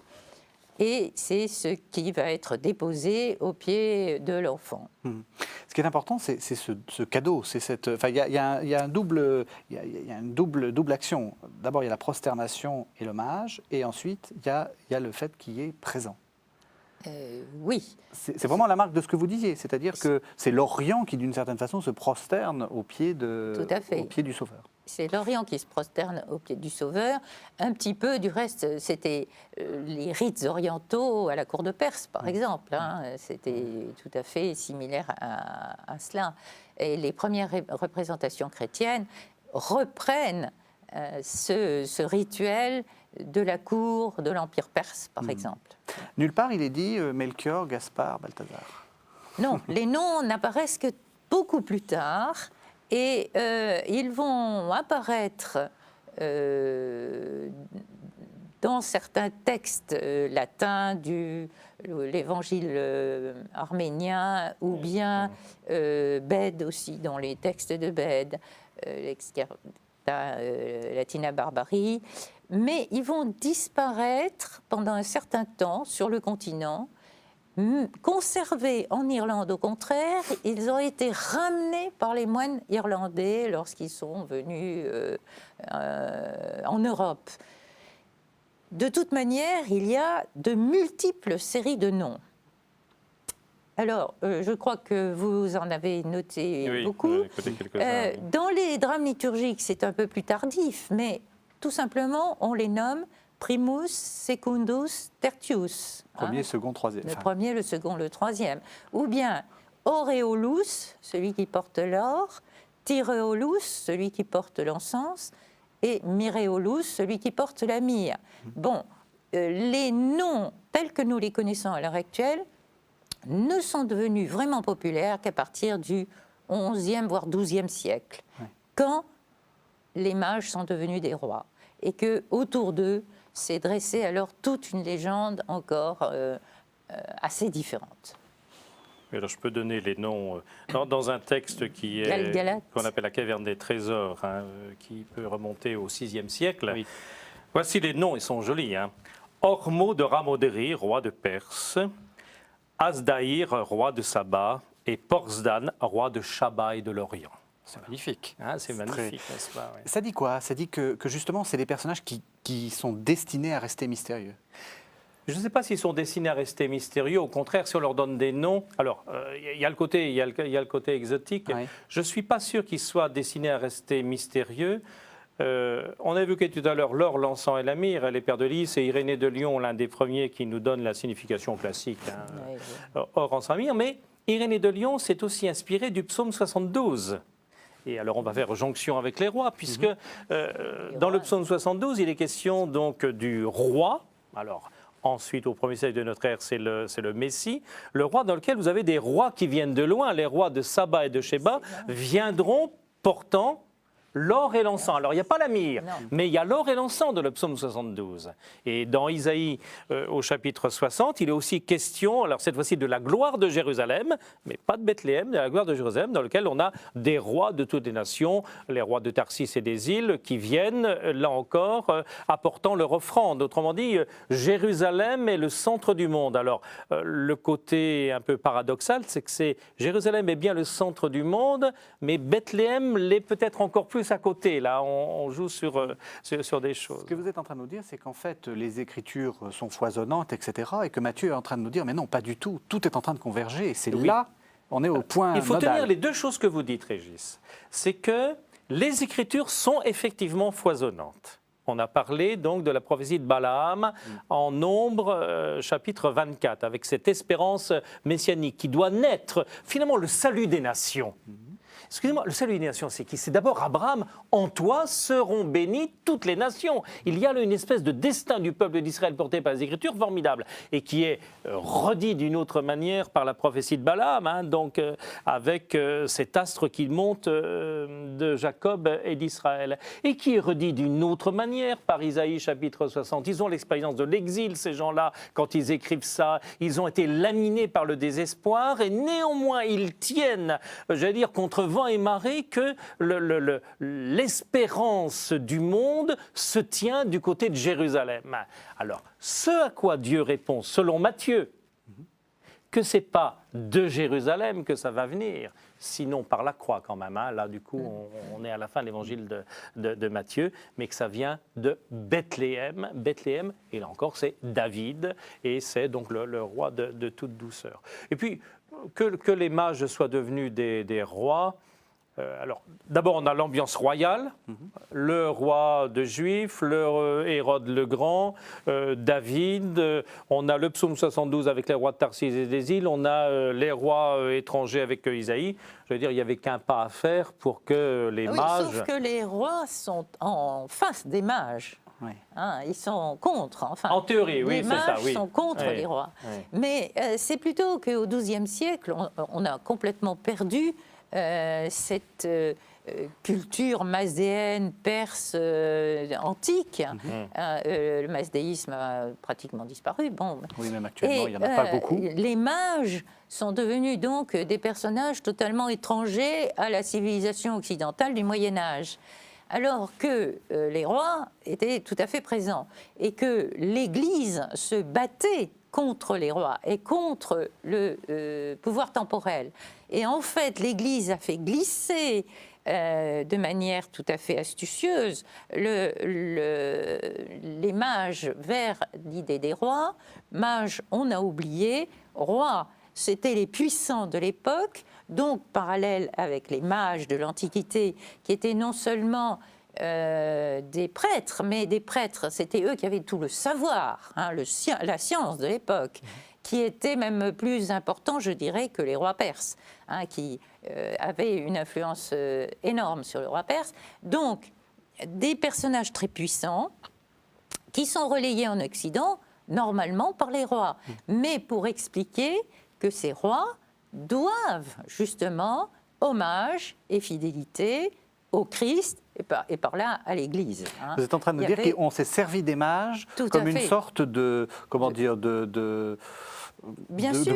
et c'est ce qui va être déposé au pied de l'enfant. Ce qui est important, c'est ce cadeau. Il y a une double action. D'abord, il y a la prosternation et l'hommage, et ensuite, il y a le fait qu'il est présent. Oui. C'est vraiment la marque de ce que vous disiez, c'est-à-dire que c'est l'Orient qui, d'une certaine façon, se prosterne au pied du Sauveur. C'est l'Orient qui se prosterne au pied du Sauveur. Un petit peu, du reste, c'était les rites orientaux à la cour de Perse, par exemple. C'était tout à fait similaire à cela. Et les premières représentations chrétiennes reprennent ce rituel de la cour de l'Empire perse, par exemple. Nulle part, il est dit Melchior, Gaspard, Balthazar. Non, les noms n'apparaissent que beaucoup plus tard. Et ils vont apparaître dans certains textes latins de l'évangile arménien, ou bien Bède aussi, dans les textes de Bède, Latina Barbarie. Mais ils vont disparaître pendant un certain temps sur le continent. Conservés en Irlande, au contraire, ils ont été ramenés par les moines irlandais lorsqu'ils sont venus en Europe. De toute manière, il y a de multiples séries de noms. Alors, je crois que vous en avez noté beaucoup. Dans les drames liturgiques, c'est un peu plus tardif, mais tout simplement, on les nomme Primus, Secundus, Tertius. Premier, second, troisième. Le premier, le second, le troisième. Ou bien Aureolus, celui qui porte l'or, Tyréolus, celui qui porte l'encens, et Myréolus, celui qui porte la myrrhe. Bon, les noms tels que nous les connaissons à l'heure actuelle ne sont devenus vraiment populaires qu'à partir du XIe, voire XIIe siècle, quand les mages sont devenus des rois, et que autour d'eux s'est dressée alors toute une légende encore assez différente. Alors je peux donner les noms dans un texte qu'on appelle la caverne des trésors, qui peut remonter au VIe siècle. Oui. Voici les noms, ils sont jolis. Ormo de Ramoderi, roi de Perse, Asdaïr, roi de Saba, et Porsdan, roi de Shaba et de l'Orient. C'est magnifique. C'est magnifique, n'est-ce pas? Oui. Ça dit quoi? Ça dit que justement, c'est des personnages qui sont destinés à rester mystérieux. Je ne sais pas s'ils sont destinés à rester mystérieux. Au contraire, si on leur donne des noms... Alors, il y a le côté exotique. Oui. Je ne suis pas sûr qu'ils soient destinés à rester mystérieux. On a évoqué tout à l'heure l'or, l'encens et la myrrhe. Les pères de Lys et Irénée de Lyon, l'un des premiers qui nous donne la signification classique. Or, encens, myrrhe. Mais Irénée de Lyon s'est aussi inspiré du psaume 72. Et alors on va faire jonction avec les rois, puisque dans le psaume 72, il est question donc du roi. Alors ensuite, au premier siècle de notre ère, c'est le Messie, le roi dans lequel vous avez des rois qui viennent de loin. Les rois de Saba et de Sheba viendront portant l'or et l'encens. Alors, il n'y a pas la myrrhe, Non. mais il y a l'or et l'encens de le psaume 72. Et dans Isaïe, au chapitre 60, il est aussi question, alors cette fois-ci, de la gloire de Jérusalem, mais pas de Bethléem, de la gloire de Jérusalem, dans lequel on a des rois de toutes les nations, les rois de Tarsis et des îles, qui viennent, là encore, apportant leur offrande. Autrement dit, Jérusalem est le centre du monde. Alors, le côté un peu paradoxal, c'est que Jérusalem est bien le centre du monde, mais Bethléem l'est peut-être encore plus à côté. Là, on joue sur des choses. Ce que vous êtes en train de nous dire, c'est qu'en fait, les Écritures sont foisonnantes, etc., et que Matthieu est en train de nous dire, mais non, pas du tout, tout est en train de converger, et c'est Oui. là, on est au point Il faut nodal. tenir les deux choses que vous dites, Régis. C'est que les Écritures sont effectivement foisonnantes. On a parlé donc de la prophétie de Balaam en Nombre, chapitre 24, avec cette espérance messianique qui doit naître, finalement, le salut des nations. Excusez-moi, le salut des nations, c'est qui? C'est d'abord Abraham, en toi seront bénies toutes les nations. Il y a là une espèce de destin du peuple d'Israël porté par les Écritures formidable et qui est redit d'une autre manière par la prophétie de Balaam, donc avec cet astre qui monte de Jacob et d'Israël et qui est redit d'une autre manière par Isaïe chapitre 60. Ils ont l'expérience de l'exil, ces gens-là, quand ils écrivent ça, ils ont été laminés par le désespoir et néanmoins ils tiennent, j'allais dire, contre vent et marée que l'espérance du monde se tient du côté de Jérusalem. Alors, ce à quoi Dieu répond, selon Matthieu, que ce n'est pas de Jérusalem que ça va venir, sinon par la croix quand même. Là, du coup, on est à la fin de l'évangile de Matthieu, mais que ça vient de Bethléem. Bethléem, et là encore, c'est David, et c'est donc le roi de toute douceur. Et puis, que les mages soient devenus des rois. Alors, d'abord, on a l'ambiance royale, le roi de Juifs, Hérode le Grand, David, on a le psaume 72 avec les rois de Tarsis et des îles, on a les rois étrangers avec Isaïe. Je veux dire, il n'y avait qu'un pas à faire pour que les mages... Sauf que les rois sont en face des mages. Oui. Ils sont contre. Enfin, En théorie, oui, c'est ça. Les mages Oui. sont contre Oui. les rois. Oui. Mais c'est plutôt qu'au XIIe siècle, on a complètement perdu cette culture mazdéenne, perse, antique. Le mazdéisme a pratiquement disparu. Bon. Oui, même actuellement, il n'y en a pas beaucoup. Les mages sont devenus donc des personnages totalement étrangers à la civilisation occidentale du Moyen-Âge. Alors que les rois étaient tout à fait présents et que l'Église se battait contre les rois et contre le pouvoir temporel. Et en fait, l'Église a fait glisser de manière tout à fait astucieuse les mages vers l'idée des rois. Mages, on a oublié. Rois, c'était les puissants de l'époque, donc parallèle avec les mages de l'Antiquité, qui étaient non seulement des prêtres, mais des prêtres, c'était eux qui avaient tout le savoir, la science de l'époque, qui était même plus important, je dirais, que les rois perses, qui avaient une influence énorme sur le roi perse. Donc, des personnages très puissants qui sont relayés en Occident, normalement par les rois, mais pour expliquer que ces rois doivent justement hommage et fidélité au Christ et par là à l'Église. Vous êtes en train de nous dire qu'on s'est servi des mages comme une sorte de, comment dire, de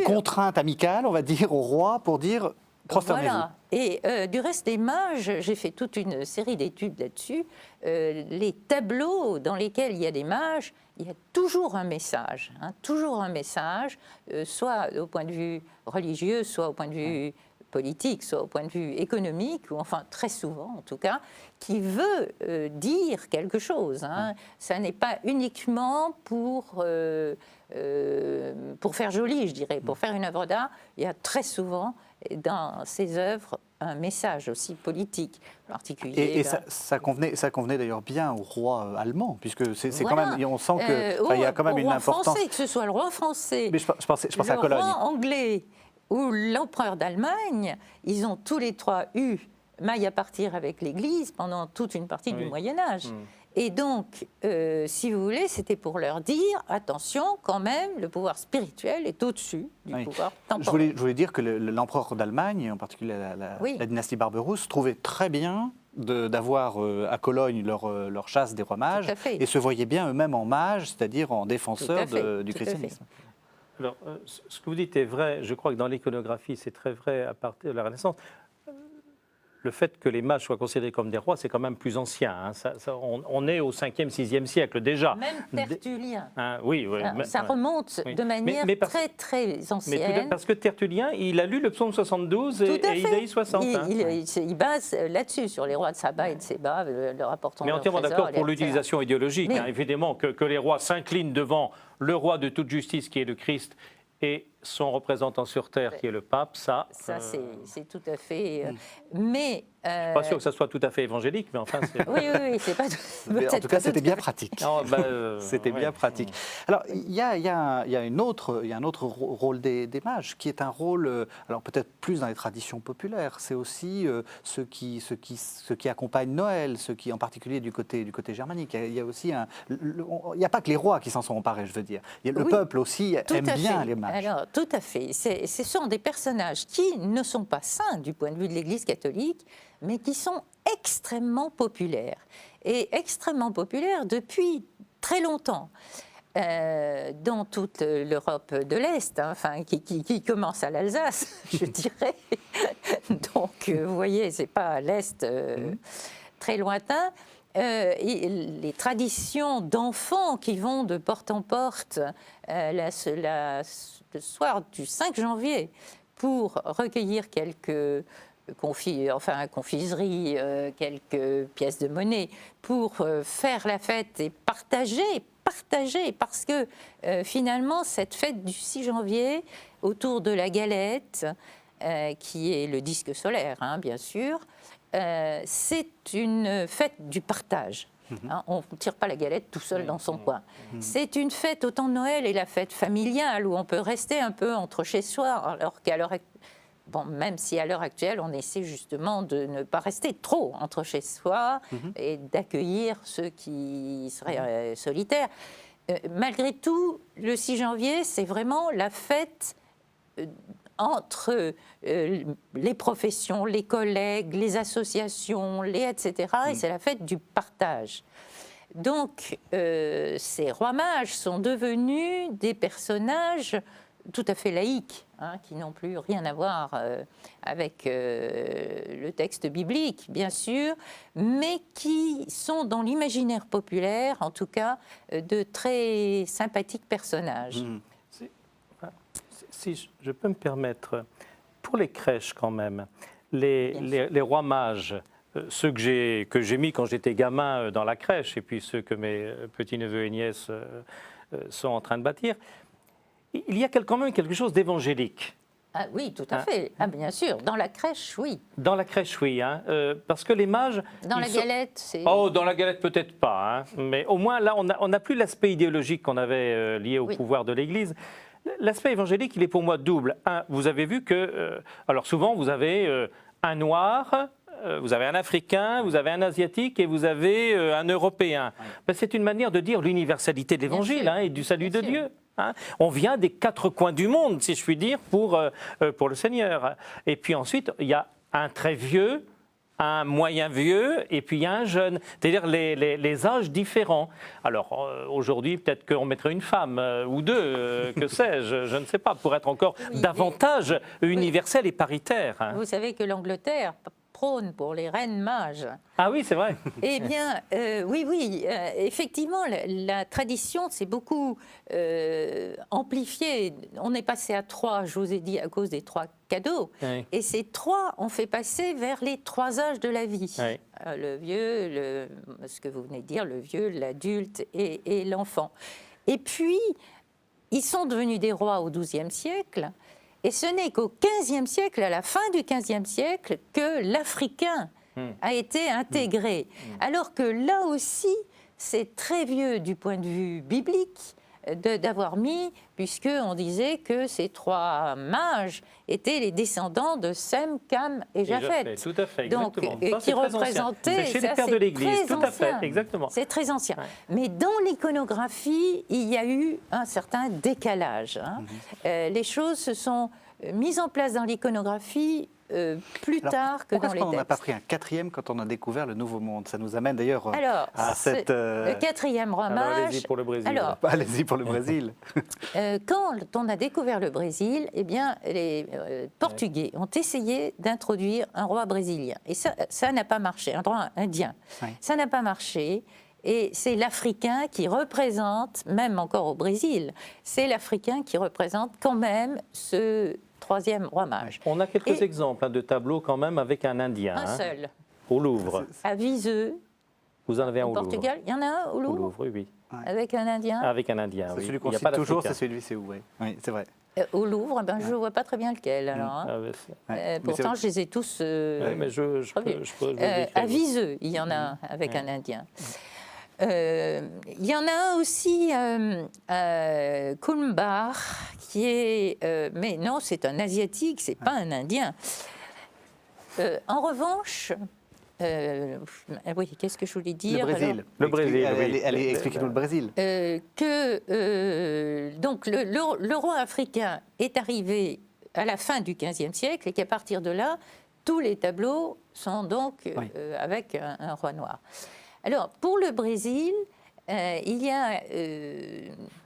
contrainte amicale, on va dire, au roi pour dire prosternez-vous. Voilà. Et du reste, les mages, j'ai fait toute une série d'études là-dessus. Les tableaux dans lesquels il y a des mages, il y a toujours un message, soit au point de vue religieux, soit au point de vue politique, soit au point de vue économique, ou enfin très souvent en tout cas, qui veut dire quelque chose. Ça n'est pas uniquement pour faire joli, je dirais, pour faire une œuvre d'art. Il y a très souvent dans ces œuvres un message aussi politique particulier. Et ça convenait d'ailleurs bien au roi allemand, puisque c'est quand même, on sent qu'il y a quand même une importance. Français, que ce soit le roi français, mais je pensais à Cologne. Le roi anglais ou l'empereur d'Allemagne, ils ont tous les trois eu maille à partir avec l'Église pendant toute une partie du Moyen-Âge. Et donc, si vous voulez, c'était pour leur dire, attention, quand même, le pouvoir spirituel est au-dessus du pouvoir temporel. Je voulais dire que l'empereur d'Allemagne, en particulier la dynastie Barberousse, trouvait très bien d'avoir à Cologne leur chasse des rois mages Tout à fait. et se voyaient bien eux-mêmes en mages, c'est-à-dire en défenseurs Tout à fait, du tout à christianisme. Alors, ce que vous dites est vrai. Je crois que dans l'iconographie, c'est très vrai à partir de la Renaissance. Le fait que les mages soient considérés comme des rois, c'est quand même plus ancien. Hein. On est au 5e, 6e siècle déjà. Même Tertullien. Hein, oui, oui. Alors, ça remonte Oui. de manière très, très Mais ancienne. parce que Tertullien, il a lu le psaume 72 et Isaïe 60. hein. Il base là-dessus, sur les rois de Saba et de Séba, le rapportant. Mais entièrement d'accord pour l'utilisation idéologique. Mais- Hein, évidemment que les rois s'inclinent devant le roi de toute justice qui est le Christ et son représentant sur terre qui est le pape, ça... Ça, c'est tout à fait... Mais... Je ne suis pas sûr que ça soit tout à fait évangélique, mais enfin... Oui, c'est pas... Mais en tout cas, c'était bien pratique. Non, C'était bien pratique. Alors, il y a un autre rôle des mages, qui est un rôle, alors peut-être plus dans les traditions populaires. C'est aussi ceux qui accompagnent Noël, ceux qui, en particulier du côté germanique. Il y a aussi il n'y a pas que les rois qui s'en sont emparés, je veux dire. Le peuple aussi aime bien les mages. Alors, tout à fait. Ce sont des personnages qui ne sont pas saints du point de vue de l'Église catholique, mais qui sont extrêmement populaires. Et extrêmement populaires depuis très longtemps. Dans toute l'Europe de l'Est, hein, enfin, qui commence à l'Alsace, je dirais. Donc, vous voyez, ce n'est pas à l'Est très lointain. Et les traditions d'enfants qui vont de porte en porte le soir du 5 janvier pour recueillir quelques confiseries, quelques pièces de monnaie, pour faire la fête et partager, parce que finalement, cette fête du 6 janvier, autour de la galette, qui est le disque solaire, hein, bien sûr, c'est une fête du partage. Hein, on ne tire pas la galette tout seul dans son coin. C'est une fête, autant Noël est la fête familiale, où on peut rester un peu entre chez soi, alors qu'à l'heure actuelle, même si à l'heure actuelle, on essaie justement de ne pas rester trop entre chez soi et d'accueillir ceux qui seraient solitaires. Malgré tout, le 6 janvier, c'est vraiment la fête entre les professions, les collègues, les associations, etc. Et c'est la fête du partage. Donc, ces rois mages sont devenus des personnages tout à fait laïques, hein, qui n'ont plus rien à voir avec le texte biblique, bien sûr, mais qui sont dans l'imaginaire populaire, en tout cas, de très sympathiques personnages. Si je peux me permettre, pour les crèches quand même, les rois mages, ceux que j'ai mis quand j'étais gamin dans la crèche, et puis ceux que mes petits-neveux et nièces sont en train de bâtir, il y a quand même quelque chose d'évangélique. Ah oui, tout à fait. Ah, bien sûr, dans la crèche, oui. Dans la crèche, oui, hein, parce que les mages... Dans la galette, c'est... Oh, dans la galette, peut-être pas, hein, mais au moins là, on n'a plus l'aspect idéologique qu'on avait lié au pouvoir de l'Église. L'aspect évangélique, il est pour moi double. Un, vous avez vu que... alors souvent, vous avez un noir... vous avez un Africain, vous avez un Asiatique et vous avez un Européen. Ben, c'est une manière de dire l'universalité de l'Évangile, hein, et du salut de Dieu. Hein. On vient des quatre coins du monde, si je puis dire, pour le Seigneur. Et puis ensuite, il y a un très vieux, un moyen vieux, et puis il y a un jeune. C'est-à-dire les âges différents. Alors aujourd'hui, peut-être qu'on mettrait une femme ou deux, que sais-je, je ne sais pas, pour être encore davantage universel et paritaire. Hein. Vous savez que l'Angleterre prône pour les reines mages. Ah oui, c'est vrai. Eh bien, oui, effectivement, la tradition s'est beaucoup amplifiée. On est passé à 3, je vous ai dit, à cause des 3 cadeaux. Oui. Et ces 3 ont fait passer vers les 3 âges de la vie. Oui. Le vieux, ce que vous venez de dire, le vieux, l'adulte et l'enfant. Et puis, ils sont devenus des rois au XIIe siècle. Et ce n'est qu'au XVe siècle, à la fin du XVe siècle, que l'Africain a été intégré. Alors que là aussi, c'est très vieux du point de vue biblique d'avoir mis, puisqu'on disait que ces 3 mages étaient les descendants de Sem, Cam et Japhet. Tout à fait, Donc, exactement. et Ça, qui c'est très ancien. représentaient... C'est chez les ça, pères de c'est l'Église, très tout à fait, ancien. exactement. C'est très ancien. Ouais. Mais dans l'iconographie, il y a eu un certain décalage. Hein. Les choses se sont mise en place dans l'iconographie plus tard que pourquoi dans est-ce les qu'on n'en a textes. pas pris un quatrième quand on a découvert le Nouveau Monde? Ça nous amène d'ailleurs Alors, à cette... le quatrième roi Alors, mage. allez-y pour le Brésil. Alors, Allez-y pour le Brésil. quand on a découvert le Brésil, eh bien, les Portugais ont essayé d'introduire un roi brésilien. Et ça n'a pas marché, un roi indien. Oui. Ça n'a pas marché. Et c'est l'Africain qui représente, même encore au Brésil, c'est l'Africain qui représente quand même ce troisième roi mage. On a quelques Et- exemples de tableaux quand même avec un Indien. Un hein, seul. Au Louvre. À Viseu, Vous en avez un au au Louvre. Portugal. Il y en a un au Au Louvre, Louvre, oui, oui. avec un Indien. Avec un Indien, C'est oui. celui Il qu'on n'y a cite pas toujours, d'Africain. c'est celui, c'est où, oui. Oui, c'est vrai. Au Louvre, ben, je ne vois pas très bien lequel. Alors, hein. Ah, ouais, c'est- Ouais. Mais Pourtant, c'est- je les ai tous. ouais, mais je peux revu. je le décrire. À Viseu, il y en a un avec un Indien. Il y en a un aussi à Kulmbar, qui est. Mais non, c'est un Asiatique, c'est pas un Indien. En revanche. Oui, qu'est-ce que je voulais dire le Brésil. alors Le Brésil, oui. Expliquez-nous le Brésil. Donc le roi africain est arrivé à la fin du XVe siècle et qu'à partir de là, tous les tableaux sont donc Oui. avec un roi noir. Alors pour le Brésil, il y a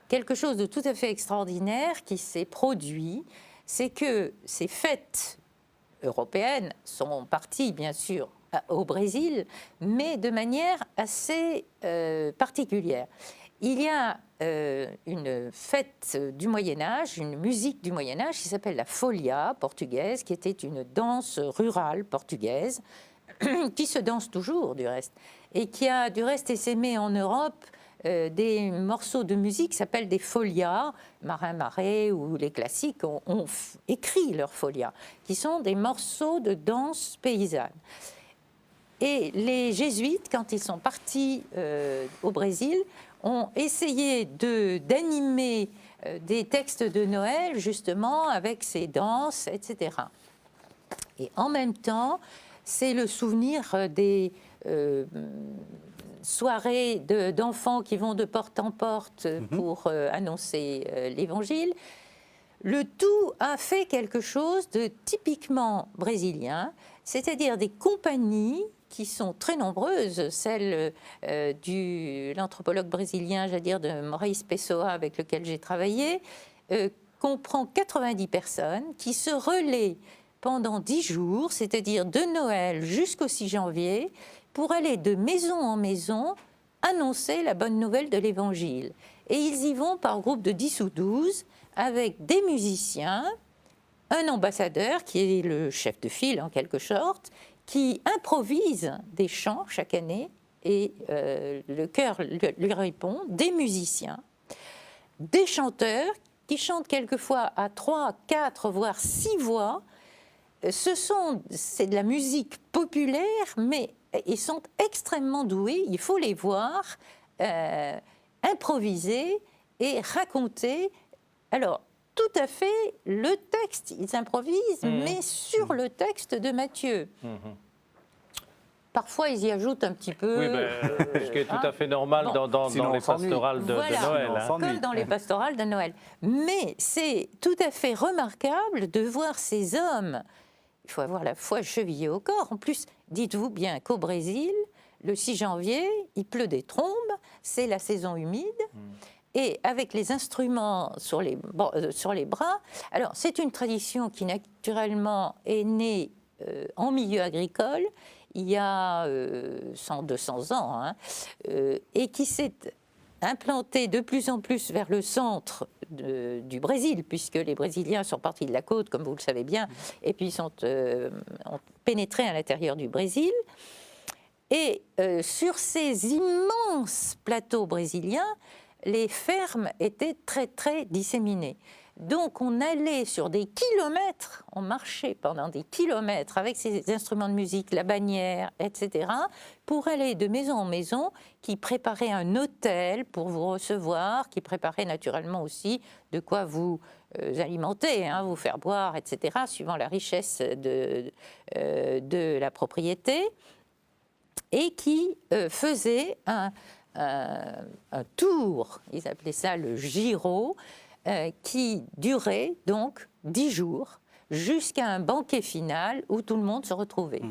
quelque chose de tout à fait extraordinaire qui s'est produit, c'est que ces fêtes européennes sont parties bien sûr au Brésil, mais de manière assez particulière. Il y a une fête du Moyen-Âge, une musique du Moyen-Âge qui s'appelle la folia portugaise, qui était une danse rurale portugaise, qui se danse toujours du reste, et qui a du reste essaimé en Europe des morceaux de musique qui s'appellent des folias. Marin Marais ou les classiques ont écrit leurs folias, qui sont des morceaux de danse paysanne. Et les jésuites, quand ils sont partis au Brésil, ont essayé d'animer des textes de Noël, justement, avec ces danses, etc. Et en même temps, c'est le souvenir des soirées d'enfants qui vont de porte en porte pour annoncer l'Évangile. Le tout a fait quelque chose de typiquement brésilien, c'est-à-dire des compagnies qui sont très nombreuses, celle de l'anthropologue brésilien, j'allais dire, de Maurice Pessoa, avec lequel j'ai travaillé, comprend 90 personnes qui se relaient pendant 10 jours, c'est-à-dire de Noël jusqu'au 6 janvier, pour aller de maison en maison annoncer la bonne nouvelle de l'Évangile. Et ils y vont par groupe de 10 ou 12, avec des musiciens, un ambassadeur qui est le chef de file en quelque sorte, qui improvise des chants chaque année, et le chœur lui répond, des musiciens, des chanteurs qui chantent quelquefois à 3, 4, voire 6 voix. C'est de la musique populaire, mais ils sont extrêmement doués, il faut les voir improviser et raconter. Alors, tout à fait, le texte, ils improvisent, mais sur le texte de Matthieu. Parfois, ils y ajoutent un petit peu. Oui, ce qui est tout à fait normal Bon. dans Sinon, les on s'ennuie. pastorales de Voilà. Noël. Sinon, on hein. s'ennuie. Comme dans les pastorales de Noël. Mais c'est tout à fait remarquable de voir ces hommes. Il faut avoir la foi chevillée au corps. En plus, dites-vous bien qu'au Brésil, le 6 janvier, il pleut des trombes, c'est la saison humide. Et avec les instruments sur les bras, alors c'est une tradition qui naturellement est née en milieu agricole il y a 100-200 ans, hein, et qui s'est implantée de plus en plus vers le centre du Brésil, puisque les Brésiliens sont partis de la côte, comme vous le savez bien, et puis ont pénétré à l'intérieur du Brésil. Et sur ces immenses plateaux brésiliens, les fermes étaient très, très disséminées. Donc, on allait sur des kilomètres, on marchait pendant des kilomètres avec ces instruments de musique, la bannière, etc., pour aller de maison en maison, qui préparait un hôtel pour vous recevoir, qui préparait naturellement aussi de quoi vous alimenter, hein, vous faire boire, etc., suivant la richesse de la propriété, et qui faisait un tour, ils appelaient ça le Giro, qui durait donc 10 jours, jusqu'à un banquet final où tout le monde se retrouvait.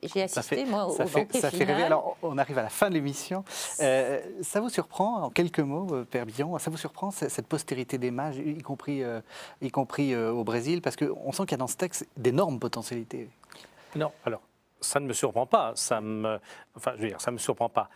Et j'ai assisté, moi, au banquet ça fait final. rêver. Alors, on arrive à la fin de l'émission. Ça vous surprend, en quelques mots, Père Billon, ça vous surprend cette postérité des mages, y compris au Brésil, parce qu'on sent qu'il y a dans ce texte d'énormes potentialités. Non, alors, ça ne me surprend pas. Ça me surprend pas.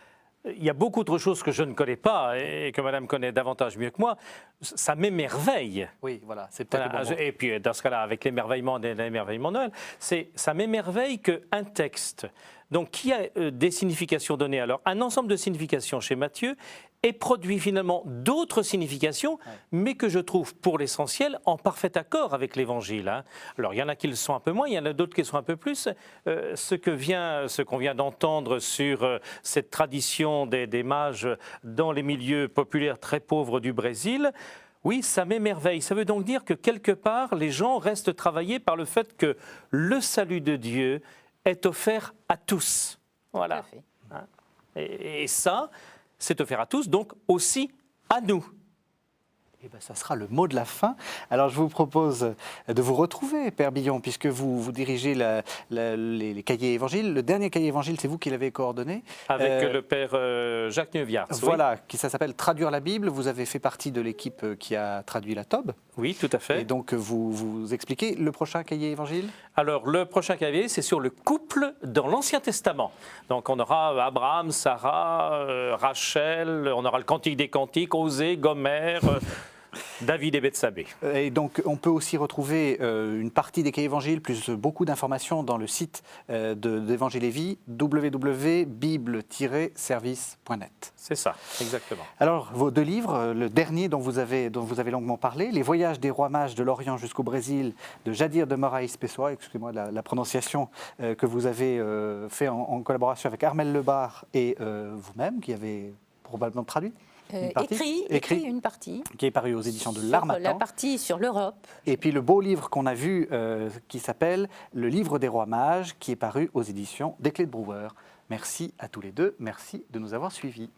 Il y a beaucoup d'autres choses que je ne connais pas et que Madame connaît davantage mieux que moi. Ça m'émerveille. Oui, voilà, c'est peut-être Voilà, le bon mot. et puis dans ce cas-là, avec l'émerveillement de Noël, ça m'émerveille qu'un texte, donc qui a des significations données, alors un ensemble de significations chez Matthieu, ait produit finalement d'autres significations, mais que je trouve pour l'essentiel en parfait accord avec l'Évangile. Hein. Alors il y en a qui le sont un peu moins, il y en a d'autres qui le sont un peu plus. Ce qu'on vient d'entendre sur cette tradition des mages dans les milieux populaires très pauvres du Brésil, oui, ça m'émerveille. Ça veut donc dire que quelque part, les gens restent travaillés par le fait que le salut de Dieu est offert à tous. Voilà. Tout à fait. Et ça, c'est offert à tous, donc aussi à nous. Eh ben, ça sera le mot de la fin. Alors, je vous propose de vous retrouver, Père Billon, puisque vous dirigez les cahiers évangiles. Le dernier cahier évangile, c'est vous qui l'avez coordonné. Avec le Père Jacques Neuviard. Voilà, ça s'appelle Traduire la Bible. Vous avez fait partie de l'équipe qui a traduit la Tobe. Oui, tout à fait. Et donc, vous expliquez le prochain cahier évangile? Alors, le prochain cahier, c'est sur le couple dans l'Ancien Testament. Donc, on aura Abraham, Sarah, Rachel, on aura le Cantique des Cantiques, Osée, Gomère, David et Bethsabée. Et donc, on peut aussi retrouver une partie des cahiers évangiles, plus beaucoup d'informations dans le site d'Évangile et Vie, www.bible-service.net. C'est ça, exactement. Alors, vos deux livres, le dernier dont vous avez longuement parlé, Les voyages des rois mages de l'Orient jusqu'au Brésil, de Jadir de Moraes Pessoa, excusez-moi la prononciation que vous avez fait en collaboration avec Armel Lebar et vous-même, qui avez probablement traduit. Écrit une partie. Qui est paru aux éditions de Sur l'Harmattan. la partie sur l'Europe. Et puis le beau livre qu'on a vu, qui s'appelle Le livre des rois mages, qui est paru aux éditions des Clés de Brouwer. Merci à tous les deux, merci de nous avoir suivis.